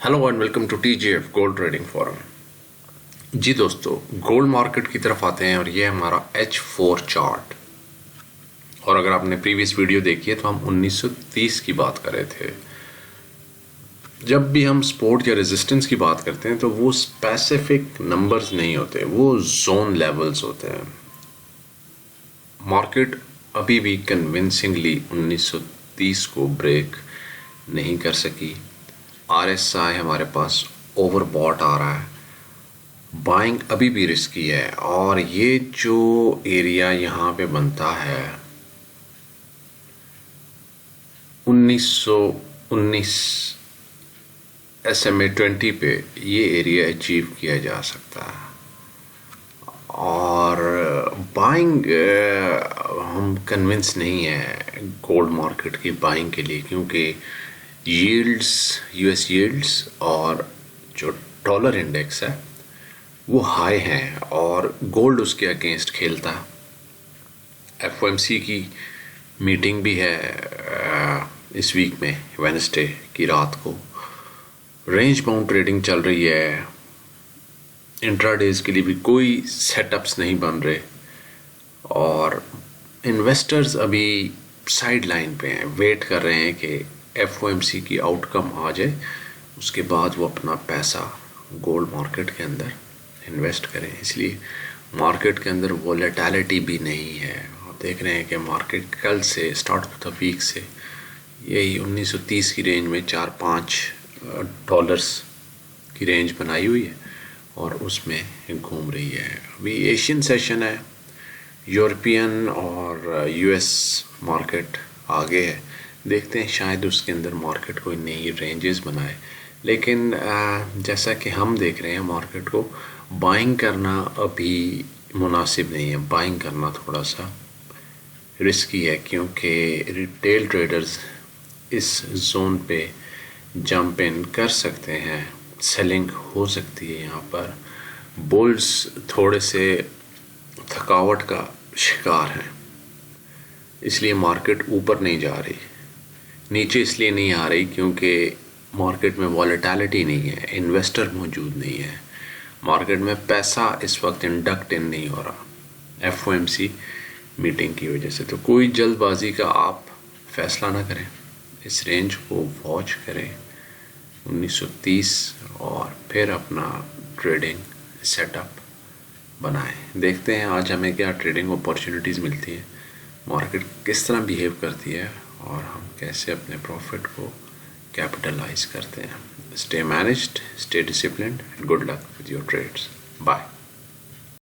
Hello and welcome to TGF gold trading forum. जी दोस्तों, gold market की तरफ आते हैं और ये हमारा H4 चार्ट। और अगर आपने प्रीवियस वीडियो देखी है तो हम 1930 की बात कर रहे थे। जब भी हम सपोर्ट या रेजिस्टेंस की बात करते हैं तो वो स्पेसिफिक नंबर्स नहीं होते, वो जोन लेवल्स होते हैं। मार्केट अभी भी कन्विंसिंगली 1930 को ब्रेक नहीं कर सकी। RSI हमारे पास ओवरबॉट आ रहा है, बाइंग अभी भी रिस्की है। और ये जो एरिया यहाँ पे बनता है 1919 SMA 20 पे, ये एरिया अचीव किया जा सकता है। और बाइंग हम कन्विंस नहीं है गोल्ड मार्केट की बाइंग के लिए, क्योंकि यील्ड्स, यूएस यील्ड्स और जो डॉलर इंडेक्स है वो हाई हैं और गोल्ड उसके अगेंस्ट खेलता है। FOMC की मीटिंग भी है इस वीक में, वेडनेसडे की रात को। रेंज बाउंड ट्रेडिंग चल रही है, इंट्राडेज के लिए भी कोई सेटअप्स नहीं बन रहे और इन्वेस्टर्स अभी साइड लाइन पे हैं, वेट कर रहे हैं कि FOMC की आउटकम आ जाए, उसके बाद वो अपना पैसा गोल्ड मार्केट के अंदर इन्वेस्ट करें। इसलिए मार्केट के अंदर वोलेटिलिटी भी नहीं है। आप देख रहे हैं कि मार्केट कल से, स्टार्ट ऑफ द वीक से, यही 1930 की रेंज में $4-5 की रेंज बनाई हुई है और उसमें घूम रही है। अभी एशियन सेशन है, यूरोपियन और US मार्केट आगे है। देखते हैं, शायद उसके अंदर मार्केट कोई नई रेंजेस बनाए। लेकिन जैसा कि हम देख रहे हैं, मार्केट को बाइंग करना अभी मुनासिब नहीं है। बाइंग करना थोड़ा सा रिस्की है, क्योंकि रिटेल ट्रेडर्स इस जोन पे जंप इन कर सकते हैं, सेलिंग हो सकती है। यहाँ पर बुल्स थोड़े से थकावट का शिकार हैं, इसलिए मार्केट ऊपर नहीं जा रही। नीचे इसलिए नहीं आ रही क्योंकि मार्केट में वॉलेटिलिटी नहीं है, इन्वेस्टर मौजूद नहीं है, मार्केट में पैसा इस वक्त इंडक्ट इन नहीं हो रहा FOMC मीटिंग की वजह से। तो कोई जल्दबाजी का आप फैसला ना करें, इस रेंज को वॉच करें 1930 और फिर अपना ट्रेडिंग सेटअप बनाएं। देखते हैं आज हमें क्या ट्रेडिंग अपॉर्चुनिटीज़ मिलती हैं, मार्केट किस तरह बिहेव करती है और हम कैसे अपने प्रॉफिट को कैपिटलाइज करते हैं। Stay managed, stay disciplined and good luck with your trades. Bye.